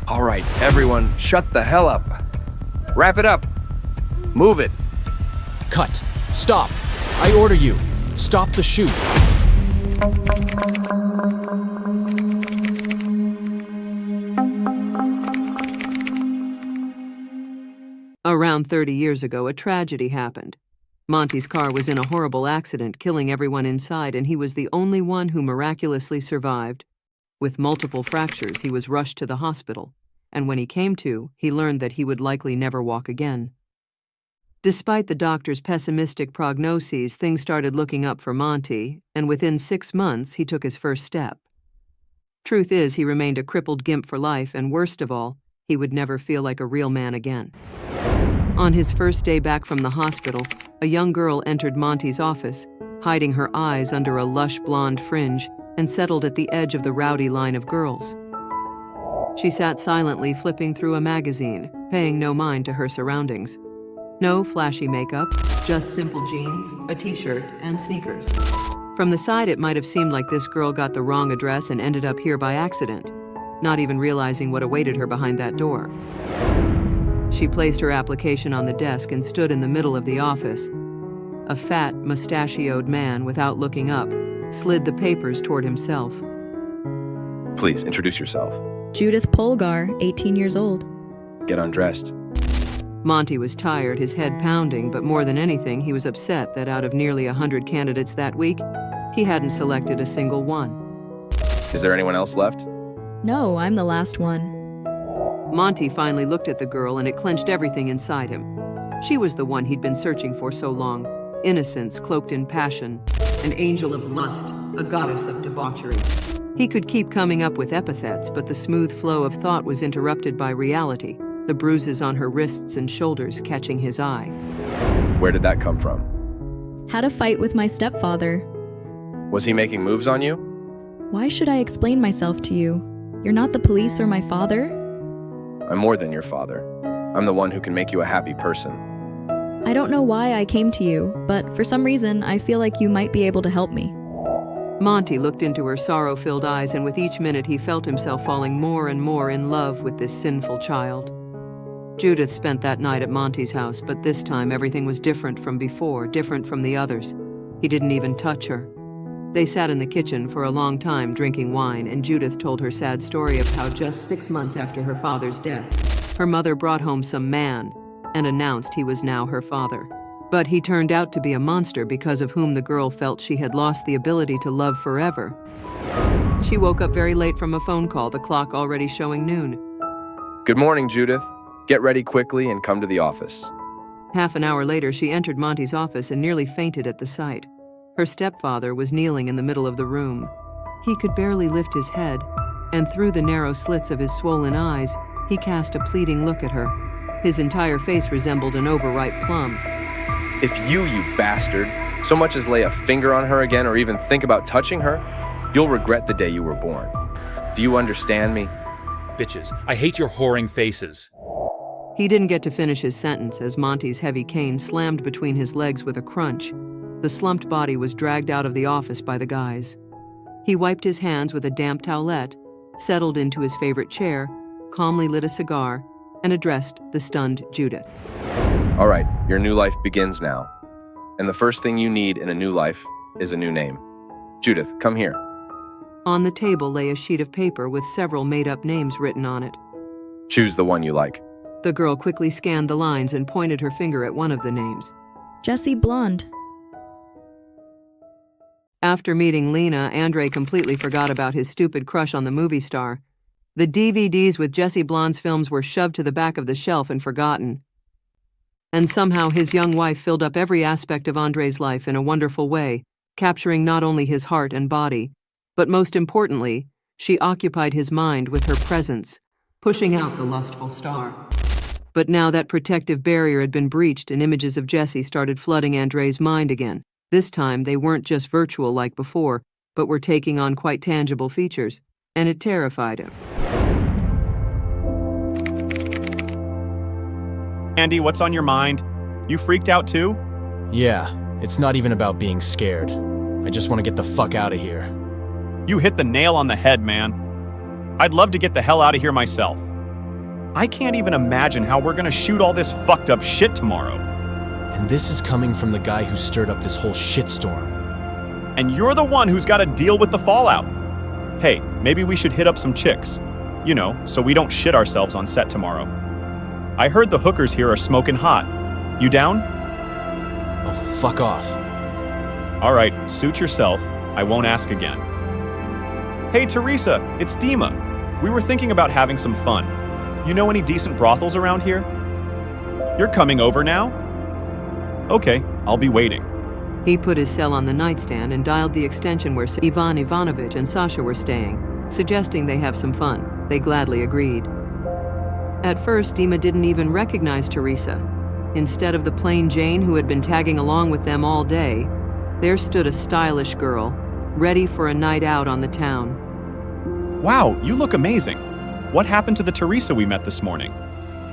All right, everyone, shut the hell up. Wrap it up. Move it. Cut. Stop. I order you. Stop the shoot. Around 30 years ago, a tragedy happened. Monty's car was in a horrible accident, killing everyone inside, and he was the only one who miraculously survived. With multiple fractures, he was rushed to the hospital, and when he came to, he learned that he would likely never walk again. Despite the doctor's pessimistic prognoses, things started looking up for Monty, and within 6 months, he took his first step. Truth is, he remained a crippled gimp for life, and worst of all, he would never feel like a real man again. On his first day back from the hospital, a young girl entered Monty's office, hiding her eyes under a lush blonde fringe, and settled at the edge of the rowdy line of girls. She sat silently flipping through a magazine, paying no mind to her surroundings. No flashy makeup, just simple jeans, a t-shirt, and sneakers. From the side, it might have seemed like this girl got the wrong address and ended up here by accident, not even realizing what awaited her behind that door. She placed her application on the desk and stood in the middle of the office. A fat, mustachioed man, without looking up, slid the papers toward himself. Please, introduce yourself. Judith Polgar, 18 years old. Get undressed. Monty was tired, his head pounding, but more than anything, he was upset that out of nearly 100 candidates that week, he hadn't selected a single one. Is there anyone else left? No, I'm the last one. Monty finally looked at the girl, and it clenched everything inside him. She was the one he'd been searching for so long. Innocence cloaked in passion, an angel of lust, a goddess of debauchery. He could keep coming up with epithets, but the smooth flow of thought was interrupted by reality, the bruises on her wrists and shoulders catching his eye. Where did that come from? Had a fight with my stepfather. Was he making moves on you? Why should I explain myself to you? You're not the police or my father? I'm more than your father. I'm the one who can make you a happy person. I don't know why I came to you, but for some reason, I feel like you might be able to help me. Monty looked into her sorrow-filled eyes, and with each minute he felt himself falling more and more in love with this sinful child. Judith spent that night at Monty's house, but this time everything was different from before, different from the others. He didn't even touch her. They sat in the kitchen for a long time drinking wine, and Judith told her sad story of how just 6 months after her father's death, her mother brought home some man and announced he was now her father. But he turned out to be a monster because of whom the girl felt she had lost the ability to love forever. She woke up very late from a phone call, the clock already showing noon. Good morning, Judith. Get ready quickly and come to the office. Half an hour later, she entered Monty's office and nearly fainted at the sight. Her stepfather was kneeling in the middle of the room. He could barely lift his head, and through the narrow slits of his swollen eyes, he cast a pleading look at her. His entire face resembled an overripe plum. If you bastard, so much as lay a finger on her again or even think about touching her, you'll regret the day you were born. Do you understand me? Bitches, I hate your whoring faces. He didn't get to finish his sentence as Monty's heavy cane slammed between his legs with a crunch. The slumped body was dragged out of the office by the guys. He wiped his hands with a damp towelette, settled into his favorite chair, calmly lit a cigar, and addressed the stunned Judith. All right, your new life begins now. And the first thing you need in a new life is a new name. Judith, come here. On the table lay a sheet of paper with several made-up names written on it. Choose the one you like. The girl quickly scanned the lines and pointed her finger at one of the names. Jessie Blonde. After meeting Lena, Andrei completely forgot about his stupid crush on the movie star. The DVDs with Jessie Blonde's films were shoved to the back of the shelf and forgotten. And somehow his young wife filled up every aspect of Andrei's life in a wonderful way, capturing not only his heart and body, but most importantly, she occupied his mind with her presence, pushing out the lustful star. But now that protective barrier had been breached and images of Jessie started flooding Andrei's mind again. This time, they weren't just virtual like before, but were taking on quite tangible features, and it terrified him. Andy, what's on your mind? You freaked out too? Yeah, it's not even about being scared. I just want to get the fuck out of here. You hit the nail on the head, man. I'd love to get the hell out of here myself. I can't even imagine how we're gonna shoot all this fucked up shit tomorrow. And this is coming from the guy who stirred up this whole shitstorm. And you're the one who's gotta deal with the fallout. Hey, maybe we should hit up some chicks. You know, so we don't shit ourselves on set tomorrow. I heard the hookers here are smoking hot. You down? Oh, fuck off. All right, suit yourself. I won't ask again. Hey, Teresa, it's Dima. We were thinking about having some fun. You know any decent brothels around here? You're coming over now? Okay, I'll be waiting. He put his cell on the nightstand and dialed the extension where Ivan Ivanovich and Sasha were staying, suggesting they have some fun. They gladly agreed. At first, Dima didn't even recognize Teresa. Instead of the plain Jane who had been tagging along with them all day, there stood a stylish girl, ready for a night out on the town. Wow, you look amazing. What happened to the Teresa we met this morning?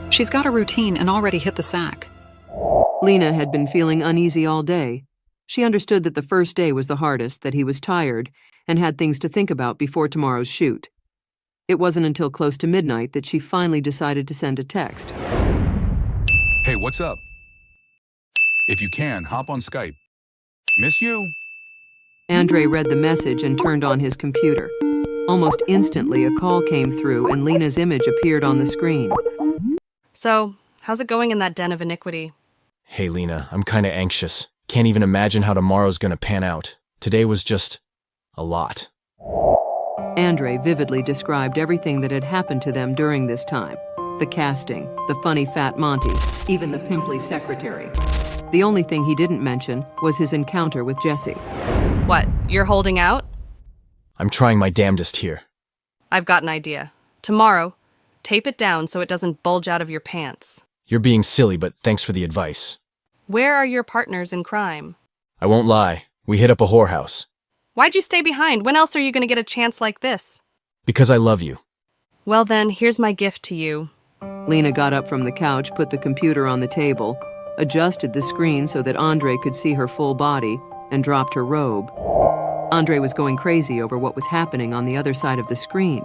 She's got a routine and already hit the sack. Lena had been feeling uneasy all day. She understood that the first day was the hardest, that he was tired, and had things to think about before tomorrow's shoot. It wasn't until close to midnight that she finally decided to send a text. Hey, what's up? If you can, hop on Skype. Miss you. Andrei read the message and turned on his computer. Almost instantly, a call came through and Lena's image appeared on the screen. So, how's it going in that den of iniquity? Hey, Lena, I'm kinda anxious. Can't even imagine how tomorrow's gonna pan out. Today was just a lot. Andrei vividly described everything that had happened to them during this time. The casting, the funny fat Monty, even the pimply secretary. The only thing he didn't mention was his encounter with Jessie. What, you're holding out? I'm trying my damnedest here. I've got an idea. Tomorrow, tape it down so it doesn't bulge out of your pants. You're being silly, but thanks for the advice. Where are your partners in crime? I won't lie, we hit up a whorehouse. Why'd you stay behind? When else are you going to get a chance like this? Because I love you. Well then, here's my gift to you. Lena got up from the couch, put the computer on the table, adjusted the screen so that Andrei could see her full body, and dropped her robe. Andrei was going crazy over what was happening on the other side of the screen.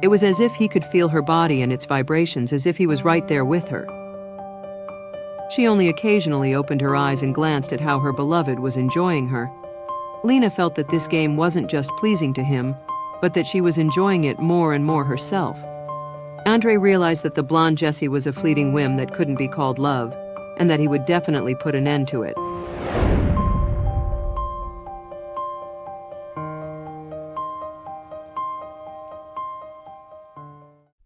It was as if he could feel her body and its vibrations, as if he was right there with her. She only occasionally opened her eyes and glanced at how her beloved was enjoying her. Lena felt that this game wasn't just pleasing to him, but that she was enjoying it more and more herself. Andrei realized that the blonde Jessie was a fleeting whim that couldn't be called love, and that he would definitely put an end to it.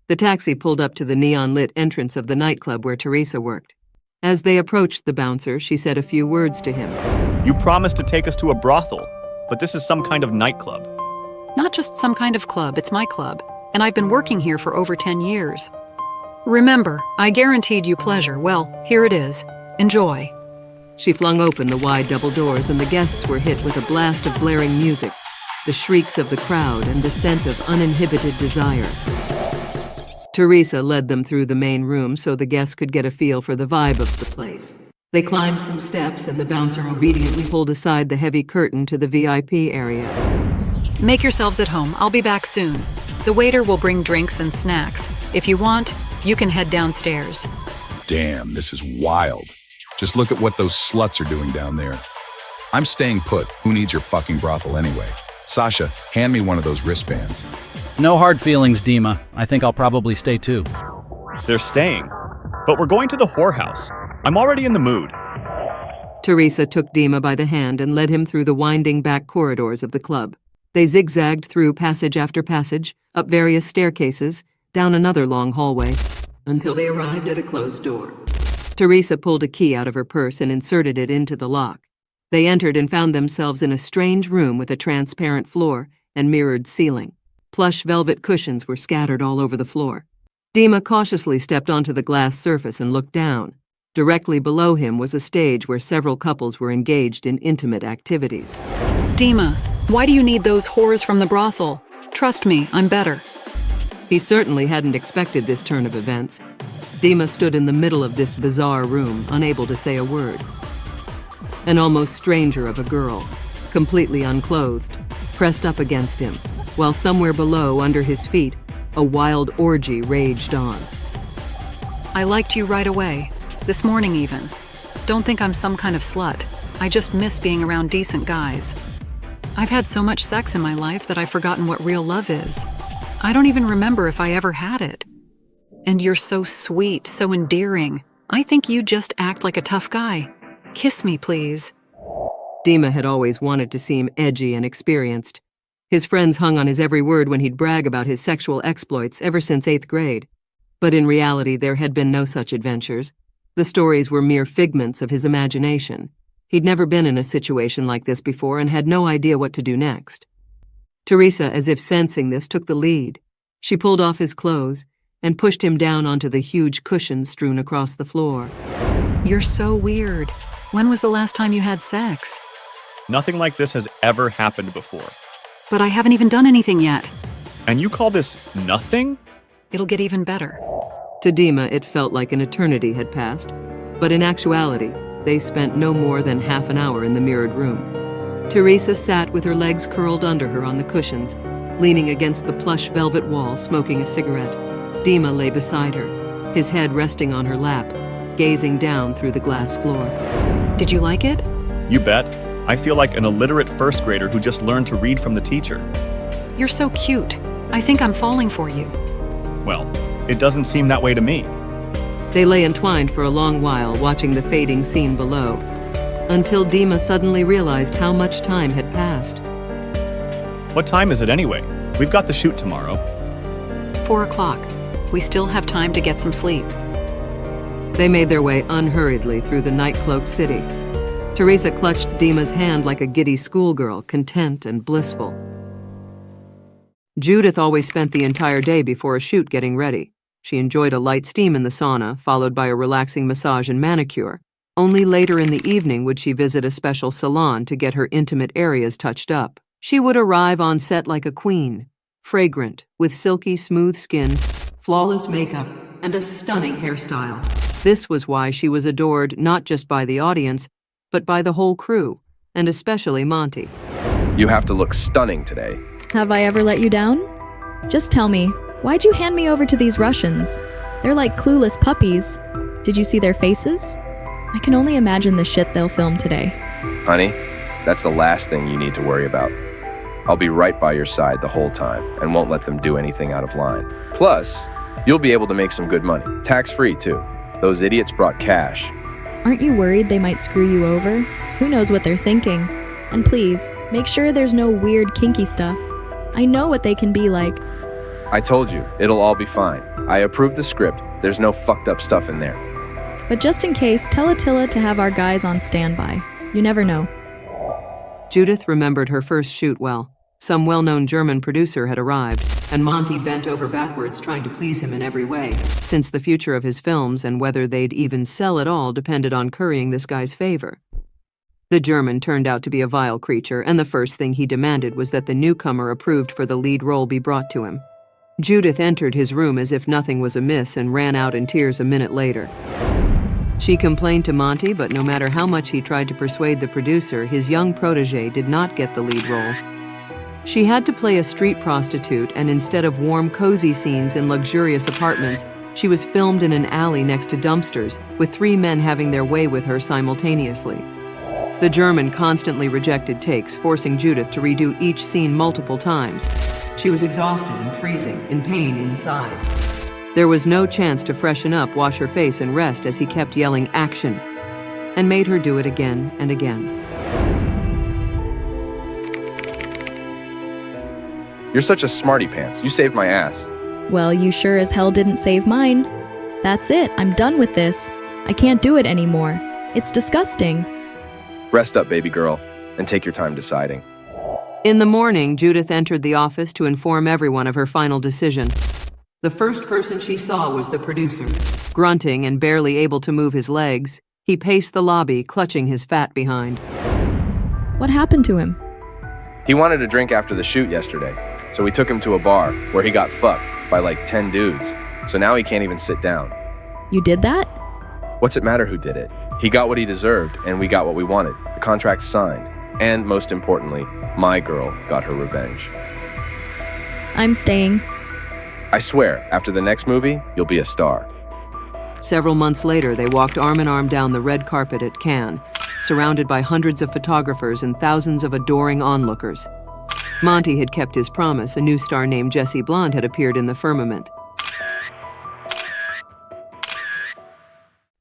The taxi pulled up to the neon-lit entrance of the nightclub where Teresa worked. As they approached the bouncer, she said a few words to him. You promised to take us to a brothel, but this is some kind of nightclub. Not just some kind of club, it's my club. And I've been working here for over 10 years. Remember, I guaranteed you pleasure. Well, here it is. Enjoy. She flung open the wide double doors and the guests were hit with a blast of blaring music, the shrieks of the crowd and the scent of uninhibited desire. Teresa led them through the main room so the guests could get a feel for the vibe of the place. They climbed some steps and the bouncer obediently pulled aside the heavy curtain to the VIP area. Make yourselves at home. I'll be back soon. The waiter will bring drinks and snacks. If you want, you can head downstairs. Damn, this is wild. Just look at what those sluts are doing down there. I'm staying put. Who needs your fucking brothel anyway? Sasha, hand me one of those wristbands. No hard feelings, Dima. I think I'll probably stay too. They're staying. But we're going to the whorehouse. I'm already in the mood. Teresa took Dima by the hand and led him through the winding back corridors of the club. They zigzagged through passage after passage, up various staircases, down another long hallway, until they arrived at a closed door. Teresa pulled a key out of her purse and inserted it into the lock. They entered and found themselves in a strange room with a transparent floor and mirrored ceiling. Plush velvet cushions were scattered all over the floor. Dima cautiously stepped onto the glass surface and looked down. Directly below him was a stage where several couples were engaged in intimate activities. Dima, why do you need those whores from the brothel? Trust me, I'm better. He certainly hadn't expected this turn of events. Dima stood in the middle of this bizarre room, unable to say a word. An almost stranger of a girl, completely unclothed, pressed up against him, while somewhere below, under his feet, a wild orgy raged on. I liked you right away. This morning even. Don't think I'm some kind of slut. I just miss being around decent guys. I've had so much sex in my life that I've forgotten what real love is. I don't even remember if I ever had it. And you're so sweet, so endearing. I think you just act like a tough guy. Kiss me, please. Dima had always wanted to seem edgy and experienced. His friends hung on his every word when he'd brag about his sexual exploits ever since 8th grade. But in reality, there had been no such adventures. The stories were mere figments of his imagination. He'd never been in a situation like this before and had no idea what to do next. Teresa, as if sensing this, took the lead. She pulled off his clothes and pushed him down onto the huge cushions strewn across the floor. You're so weird. When was the last time you had sex? Nothing like this has ever happened before. But I haven't even done anything yet. And you call this nothing? It'll get even better. To Dima, it felt like an eternity had passed, but in actuality, they spent no more than half an hour in the mirrored room. Teresa sat with her legs curled under her on the cushions, leaning against the plush velvet wall, smoking a cigarette. Dima lay beside her, his head resting on her lap, gazing down through the glass floor. Did you like it? You bet. I feel like an illiterate first grader who just learned to read from the teacher. You're so cute. I think I'm falling for you. Well, it doesn't seem that way to me. They lay entwined for a long while, watching the fading scene below, until Dima suddenly realized how much time had passed. What time is it anyway? We've got the shoot tomorrow. 4 o'clock. We still have time to get some sleep. They made their way unhurriedly through the night-cloaked city. Teresa clutched Dima's hand like a giddy schoolgirl, content and blissful. Judith always spent the entire day before a shoot getting ready. She enjoyed a light steam in the sauna, followed by a relaxing massage and manicure. Only later in the evening would she visit a special salon to get her intimate areas touched up. She would arrive on set like a queen, fragrant, with silky smooth skin, flawless makeup, and a stunning hairstyle. This was why she was adored not just by the audience, but by the whole crew, and especially Monty. You have to look stunning today. Have I ever let you down? Just tell me, why'd you hand me over to these Russians? They're like clueless puppies. Did you see their faces? I can only imagine the shit they'll film today. Honey, that's the last thing you need to worry about. I'll be right by your side the whole time and won't let them do anything out of line. Plus, you'll be able to make some good money. Tax-free, too. Those idiots brought cash. Aren't you worried they might screw you over? Who knows what they're thinking? And please, make sure there's no weird kinky stuff. I know what they can be like. I told you, it'll all be fine. I approved the script. There's no fucked up stuff in there. But just in case, tell Attila to have our guys on standby. You never know. Judith remembered her first shoot well. Some well-known German producer had arrived, and Monty bent over backwards trying to please him in every way, since the future of his films and whether they'd even sell at all depended on currying this guy's favor. The German turned out to be a vile creature, and the first thing he demanded was that the newcomer approved for the lead role be brought to him. Judith entered his room as if nothing was amiss and ran out in tears a minute later. She complained to Monty, but no matter how much he tried to persuade the producer, his young protege did not get the lead role. She had to play a street prostitute, and instead of warm, cozy scenes in luxurious apartments, she was filmed in an alley next to dumpsters, with 3 men having their way with her simultaneously. The German constantly rejected takes, forcing Judith to redo each scene multiple times. She was exhausted and freezing, in pain inside. There was no chance to freshen up, wash her face, and rest as he kept yelling "action," and made her do it again and again. You're such a smarty pants. You saved my ass. Well, you sure as hell didn't save mine. That's it, I'm done with this. I can't do it anymore. It's disgusting. Rest up, baby girl, and take your time deciding. In the morning, Judith entered the office to inform everyone of her final decision. The first person she saw was the producer. Grunting and barely able to move his legs, he paced the lobby, clutching his fat behind. What happened to him? He wanted a drink after the shoot yesterday, so we took him to a bar where he got fucked by like 10 dudes. So now he can't even sit down. You did that? What's it matter who did it? He got what he deserved, and we got what we wanted. The contract's signed. And most importantly, my girl got her revenge. I'm staying. I swear, after the next movie, you'll be a star. Several months later, they walked arm in arm down the red carpet at Cannes, surrounded by hundreds of photographers and thousands of adoring onlookers. Monty had kept his promise. A new star named Jessie Blonde had appeared in the firmament.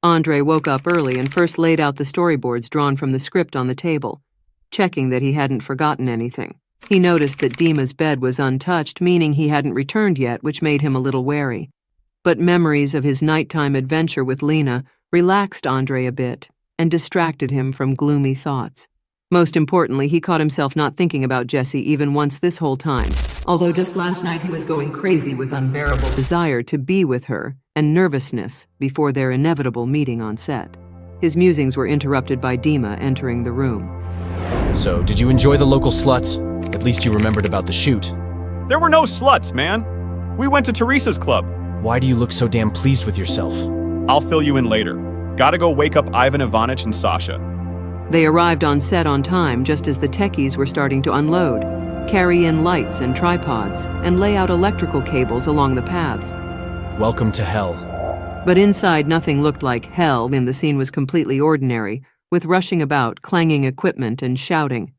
Andrei woke up early and first laid out the storyboards drawn from the script on the table, checking that he hadn't forgotten anything. He noticed that Dima's bed was untouched, meaning he hadn't returned yet, which made him a little wary. But memories of his nighttime adventure with Lena relaxed Andrei a bit and distracted him from gloomy thoughts. Most importantly, he caught himself not thinking about Jessie even once this whole time, although just last night he was going crazy with unbearable desire to be with her and nervousness before their inevitable meeting on set. His musings were interrupted by Dima entering the room. So, did you enjoy the local sluts? At least you remembered about the shoot. There were no sluts, man. We went to Teresa's club. Why do you look so damn pleased with yourself? I'll fill you in later. Gotta go wake up Ivan Ivanich and Sasha. They arrived on set on time just as the techies were starting to unload, carry in lights and tripods, and lay out electrical cables along the paths. Welcome to hell. But inside, nothing looked like hell, and the scene was completely ordinary, with rushing about, clanging equipment, and shouting.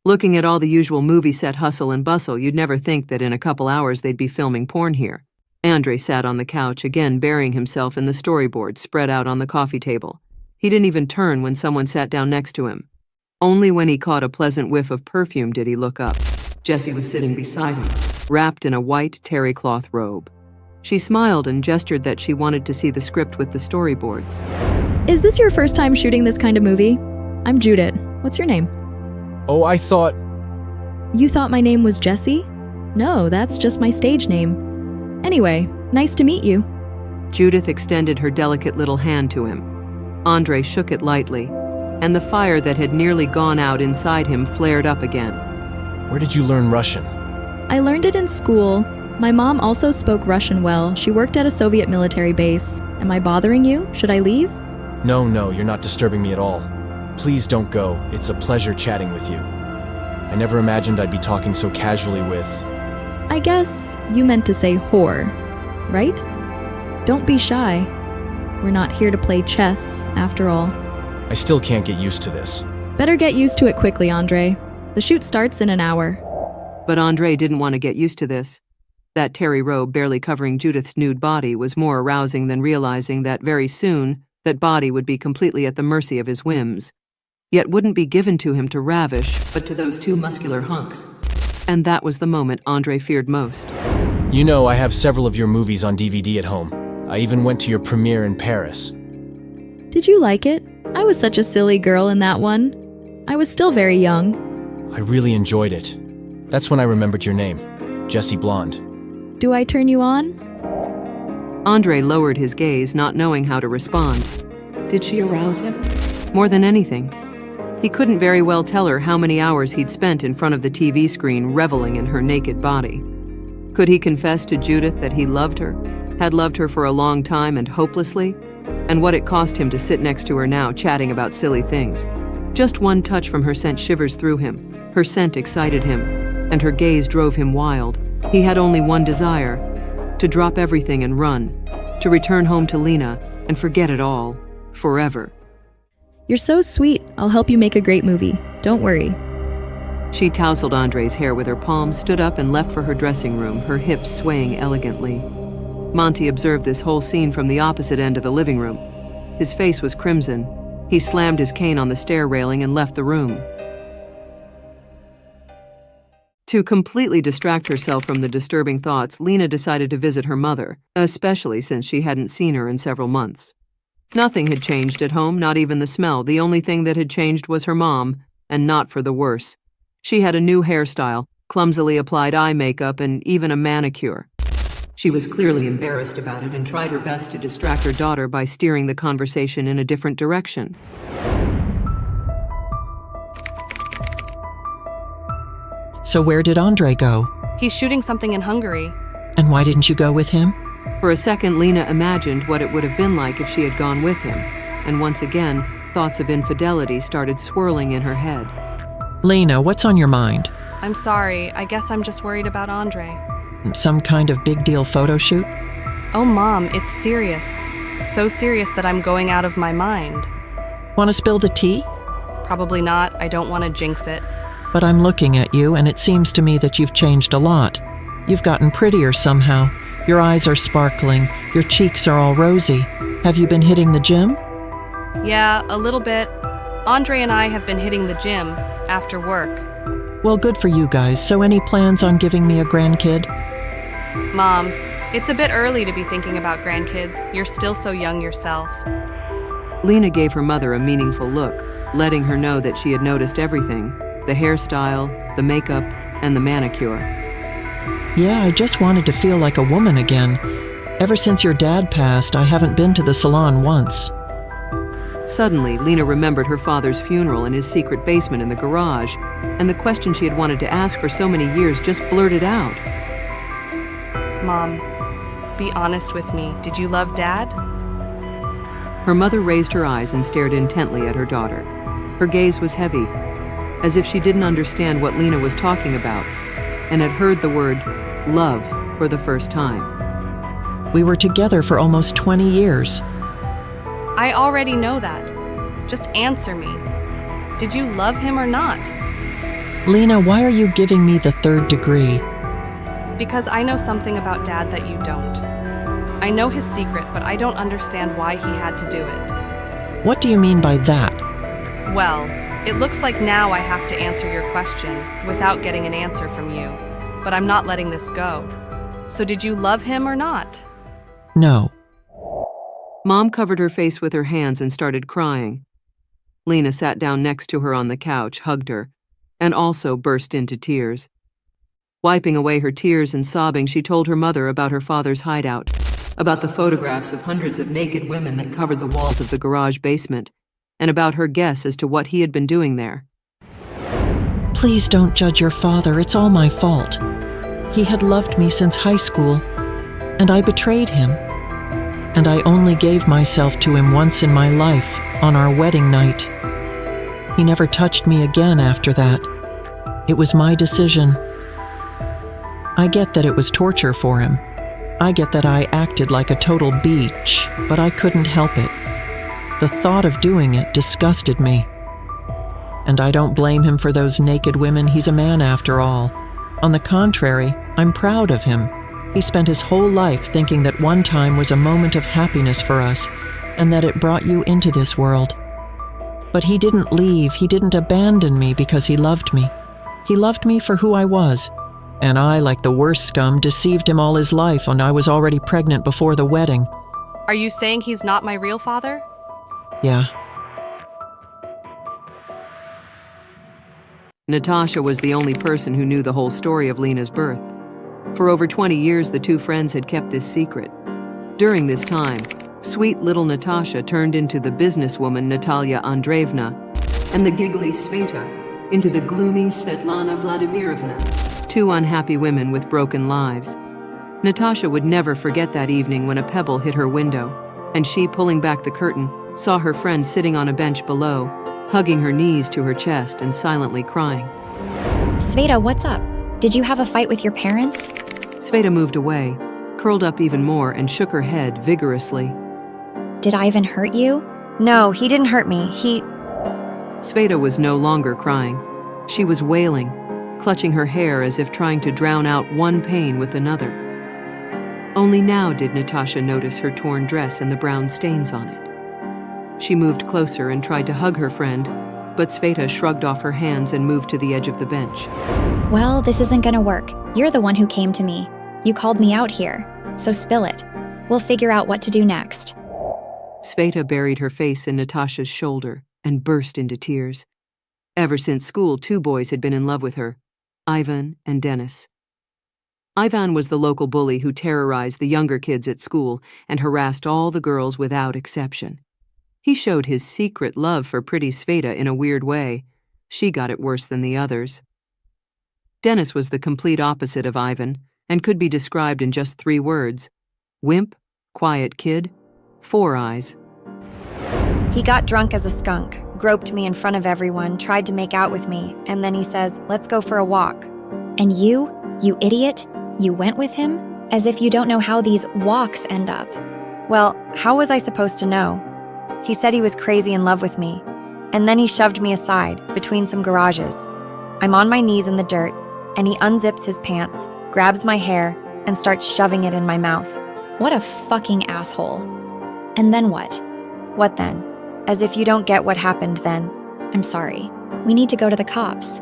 Looking at all the usual movie set hustle and bustle, you'd never think that in a couple hours they'd be filming porn here. Andrei sat on the couch, again burying himself in the storyboard spread out on the coffee table. He didn't even turn when someone sat down next to him. Only when he caught a pleasant whiff of perfume did he look up. Jessie was sitting beside him, wrapped in a white terry cloth robe. She smiled and gestured that she wanted to see the script with the storyboards. Is this your first time shooting this kind of movie? I'm Judith. What's your name? Oh, I thought... You thought my name was Jessie? No, that's just my stage name. Anyway, nice to meet you. Judith extended her delicate little hand to him. Andrei shook it lightly, and the fire that had nearly gone out inside him flared up again. Where did you learn Russian? I learned it in school. My mom also spoke Russian well. She worked at a Soviet military base. Am I bothering you? Should I leave? No, you're not disturbing me at all. Please don't go. It's a pleasure chatting with you. I never imagined I'd be talking so casually with... I guess you meant to say whore, right? Don't be shy. We're not here to play chess, after all. I still can't get used to this. Better get used to it quickly, Andrei. The shoot starts in an hour. But Andrei didn't want to get used to this. That terry robe barely covering Judith's nude body was more arousing than realizing that very soon that body would be completely at the mercy of his whims, yet wouldn't be given to him to ravish, but to those two muscular hunks. And that was the moment Andrei feared most. You know, I have several of your movies on DVD at home. I even went to your premiere in Paris. Did you like it? I was such a silly girl in that one. I was still very young. I really enjoyed it. That's when I remembered your name, Jessie Blonde. Do I turn you on? Andrei lowered his gaze, not knowing how to respond. Did she arouse him? More than anything. He couldn't very well tell her how many hours he'd spent in front of the TV screen reveling in her naked body. Could he confess to Judith that he loved her, had loved her for a long time and hopelessly, and what it cost him to sit next to her now chatting about silly things? Just one touch from her sent shivers through him. Her scent excited him, and her gaze drove him wild. He had only one desire, to drop everything and run, to return home to Lena and forget it all, forever. You're so sweet. I'll help you make a great movie. Don't worry. She tousled Andrei's hair with her palm, stood up and left for her dressing room, her hips swaying elegantly. Monty observed this whole scene from the opposite end of the living room. His face was crimson. He slammed his cane on the stair railing and left the room. To completely distract herself from the disturbing thoughts, Lena decided to visit her mother, especially since she hadn't seen her in several months. Nothing had changed at home, not even the smell. The only thing that had changed was her mom, and not for the worse. She had a new hairstyle, clumsily applied eye makeup, and even a manicure. She was clearly embarrassed about it and tried her best to distract her daughter by steering the conversation in a different direction. So where did Andrei go? He's shooting something in Hungary. And why didn't you go with him? For a second, Lena imagined what it would have been like if she had gone with him, and once again, thoughts of infidelity started swirling in her head. Lena, what's on your mind? I'm sorry, I guess I'm just worried about Andrei. Some kind of big deal photo shoot? Oh, Mom, it's serious. So serious that I'm going out of my mind. Want to spill the tea? Probably not. I don't want to jinx it. But I'm looking at you, and it seems to me that you've changed a lot. You've gotten prettier somehow. Your eyes are sparkling. Your cheeks are all rosy. Have you been hitting the gym? Yeah, a little bit. Andrei and I have been hitting the gym after work. Well, good for you guys. So any plans on giving me a grandkid? Mom, it's a bit early to be thinking about grandkids. You're still so young yourself. Lena gave her mother a meaningful look, letting her know that she had noticed everything: the hairstyle, the makeup, and the manicure. Yeah, I just wanted to feel like a woman again. Ever since your dad passed, I haven't been to the salon once. Suddenly, Lena remembered her father's funeral in his secret basement in the garage, and the question she had wanted to ask for so many years just blurted out. Mom, be honest with me. Did you love Dad? Her mother raised her eyes and stared intently at her daughter. Her gaze was heavy, as if she didn't understand what Lena was talking about, and had heard the word love for the first time. We were together for almost 20 years. I already know that. Just answer me. Did you love him or not? Lena, why are you giving me the third degree? Because I know something about Dad that you don't. I know his secret, but I don't understand why he had to do it. What do you mean by that? Well, it looks like now I have to answer your question without getting an answer from you. But I'm not letting this go. So did you love him or not? No. Mom covered her face with her hands and started crying. Lena sat down next to her on the couch, hugged her, and also burst into tears. Wiping away her tears and sobbing, she told her mother about her father's hideout, about the photographs of hundreds of naked women that covered the walls of the garage basement, and about her guess as to what he had been doing there. Please don't judge your father. It's all my fault. He had loved me since high school, and I betrayed him. And I only gave myself to him once in my life, on our wedding night. He never touched me again after that. It was my decision. I get that it was torture for him. I get that I acted like a total beach, but I couldn't help it. The thought of doing it disgusted me. And I don't blame him for those naked women. He's a man after all. On the contrary, I'm proud of him. He spent his whole life thinking that one time was a moment of happiness for us, and that it brought you into this world. But he didn't leave, he didn't abandon me because he loved me. He loved me for who I was. And I, like the worst scum, deceived him all his life, and I was already pregnant before the wedding. Are you saying he's not my real father? Yeah. Natasha was the only person who knew the whole story of Lena's birth. For over 20 years, the two friends had kept this secret. During this time, sweet little Natasha turned into the businesswoman Natalia Andreevna, and the giggly Sveta into the gloomy Svetlana Vladimirovna, two unhappy women with broken lives. Natasha would never forget that evening when a pebble hit her window, and she, pulling back the curtain, saw her friend sitting on a bench below, hugging her knees to her chest and silently crying. Sveta, what's up? Did you have a fight with your parents? Sveta moved away, curled up even more, and shook her head vigorously. Did Ivan hurt you? No, he didn't hurt me. Sveta was no longer crying. She was wailing, clutching her hair as if trying to drown out one pain with another. Only now did Natasha notice her torn dress and the brown stains on it. She moved closer and tried to hug her friend, but Sveta shrugged off her hands and moved to the edge of the bench. Well, this isn't gonna work. You're the one who came to me. You called me out here, so spill it. We'll figure out what to do next. Sveta buried her face in Natasha's shoulder and burst into tears. Ever since school, two boys had been in love with her, Ivan and Dennis. Ivan was the local bully who terrorized the younger kids at school and harassed all the girls without exception. He showed his secret love for pretty Sveta in a weird way. She got it worse than the others. Dennis was the complete opposite of Ivan and could be described in just 3 words: wimp, quiet kid, 4 eyes. He got drunk as a skunk, groped me in front of everyone, tried to make out with me, and then he says, "Let's go for a walk." And you idiot, you went with him? As if you don't know how these walks end up. Well, how was I supposed to know? He said he was crazy in love with me, and then he shoved me aside, between some garages. I'm on my knees in the dirt, and he unzips his pants, grabs my hair, and starts shoving it in my mouth. What a fucking asshole. And then what? What then? As if you don't get what happened then. I'm sorry. We need to go to the cops.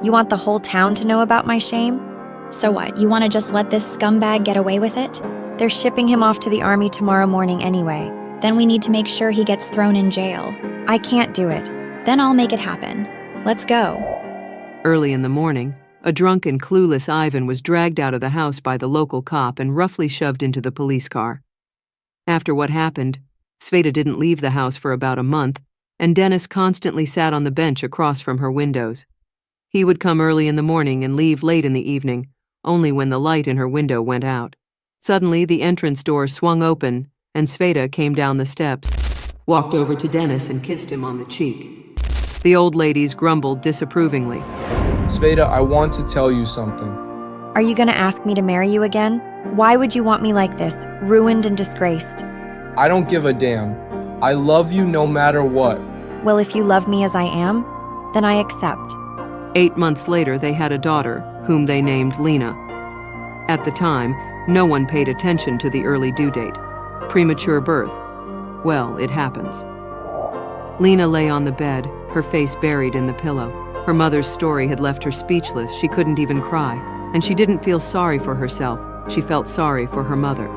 You want the whole town to know about my shame? So what, you want to just let this scumbag get away with it? They're shipping him off to the army tomorrow morning anyway. Then we need to make sure he gets thrown in jail. I can't do it. Then I'll make it happen. Let's go. Early in the morning, a drunk and clueless Ivan was dragged out of the house by the local cop and roughly shoved into the police car. After what happened, Sveta didn't leave the house for about a month, and Dennis constantly sat on the bench across from her windows. He would come early in the morning and leave late in the evening, only when the light in her window went out. Suddenly, the entrance door swung open, and Sveta came down the steps, walked over to Dennis and kissed him on the cheek. The old ladies grumbled disapprovingly. Sveta, I want to tell you something. Are you gonna ask me to marry you again? Why would you want me like this, ruined and disgraced? I don't give a damn. I love you no matter what. Well, if you love me as I am, then I accept. 8 months later, they had a daughter, whom they named Lena. At the time, no one paid attention to the early due date. Premature birth. Well, it happens. Lena lay on the bed, her face buried in the pillow. Her mother's story had left her speechless. She couldn't even cry, and she didn't feel sorry for herself. She felt sorry for her mother.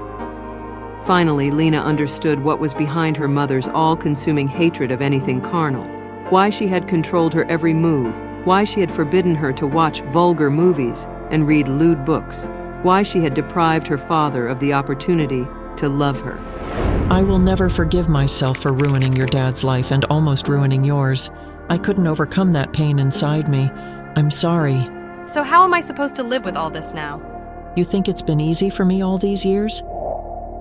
Finally, Lena understood what was behind her mother's all-consuming hatred of anything carnal, why she had controlled her every move, why she had forbidden her to watch vulgar movies and read lewd books, why she had deprived her father of the opportunity to love her. I will never forgive myself for ruining your dad's life and almost ruining yours. I couldn't overcome that pain inside me. I'm sorry. So how am I supposed to live with all this now? You think it's been easy for me all these years?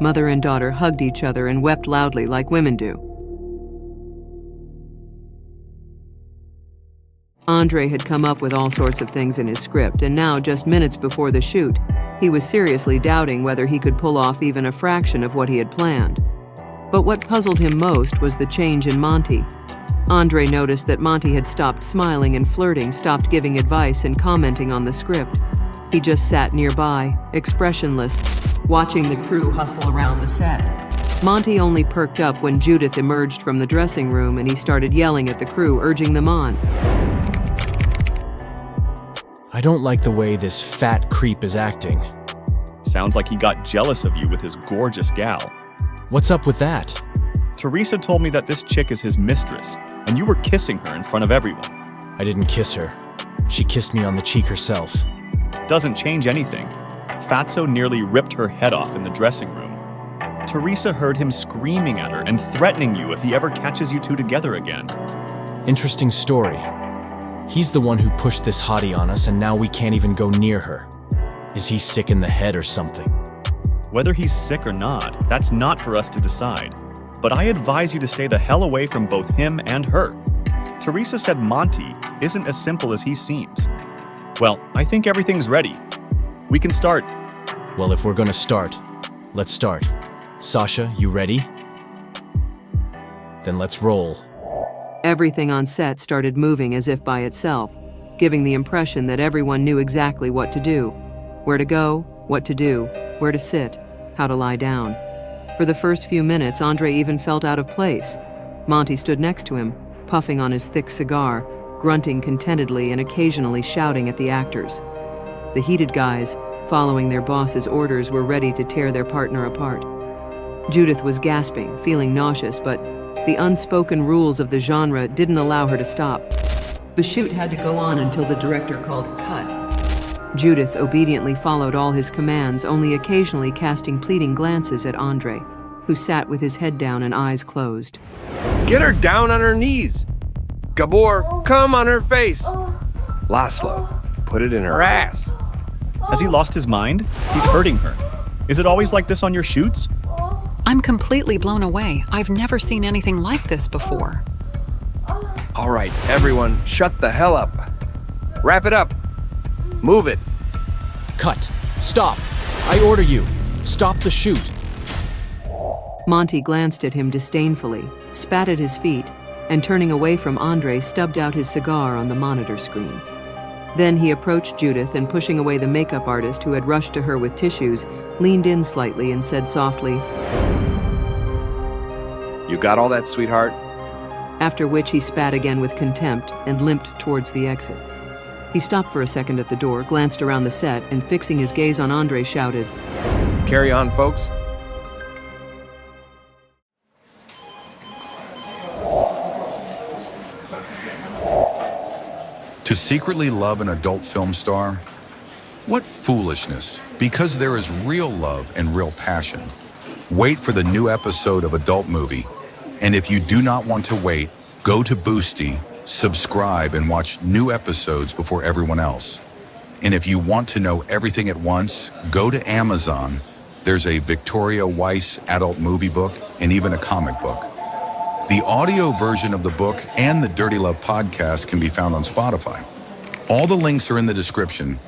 Mother and daughter hugged each other and wept loudly like women do. Andrei had come up with all sorts of things in his script, and now, just minutes before the shoot, he was seriously doubting whether he could pull off even a fraction of what he had planned. But what puzzled him most was the change in Monty. Andrei noticed that Monty had stopped smiling and flirting, stopped giving advice and commenting on the script. He just sat nearby, expressionless, watching the crew hustle around the set. Monty only perked up when Judith emerged from the dressing room and he started yelling at the crew, urging them on. I don't like the way this fat creep is acting. Sounds like he got jealous of you with his gorgeous gal. What's up with that? Teresa told me that this chick is his mistress, and you were kissing her in front of everyone. I didn't kiss her. She kissed me on the cheek herself. Doesn't change anything. Fatso nearly ripped her head off in the dressing room. Teresa heard him screaming at her and threatening you if he ever catches you two together again. Interesting story. He's the one who pushed this hottie on us, and now we can't even go near her. Is he sick in the head or something? Whether he's sick or not, that's not for us to decide. But I advise you to stay the hell away from both him and her. Teresa said Monty isn't as simple as he seems. Well, I think everything's ready. We can start. Well, if we're gonna start, let's start. Sasha, you ready? Then let's roll. Everything on set started moving as if by itself, giving the impression that everyone knew exactly what to do. Where to go, what to do, where to sit, how to lie down. For the first few minutes, Andrei even felt out of place. Monty stood next to him, puffing on his thick cigar, grunting contentedly and occasionally shouting at the actors. The heated guys, following their boss's orders, were ready to tear their partner apart. Judith was gasping, feeling nauseous, but the unspoken rules of the genre didn't allow her to stop. The shoot had to go on until the director called cut. Judith obediently followed all his commands, only occasionally casting pleading glances at Andrei, who sat with his head down and eyes closed. Get her down on her knees. Gabor, come on her face. Laszlo, put it in her ass. Has he lost his mind? He's hurting her. Is it always like this on your shoots? I'm completely blown away. I've never seen anything like this before. All right, everyone, shut the hell up. Wrap it up. Move it. Cut. Stop. I order you. Stop the shoot. Monty glanced at him disdainfully, spat at his feet, and turning away from Andrei, stubbed out his cigar on the monitor screen. Then he approached Judith and, pushing away the makeup artist who had rushed to her with tissues, leaned in slightly and said softly, "You got all that, sweetheart?" After which he spat again with contempt and limped towards the exit. He stopped for a second at the door, glanced around the set, and fixing his gaze on Andrei, shouted, "Carry on, folks." To secretly love an adult film star? What foolishness, because there is real love and real passion. Wait for the new episode of Adult Movie. And if you do not want to wait, go to Boosty, subscribe, and watch new episodes before everyone else. And if you want to know everything at once, go to Amazon. There's a Vicki Weiss adult movie book and even a comic book. The audio version of the book and the Dirty Love podcast can be found on Spotify. All the links are in the description.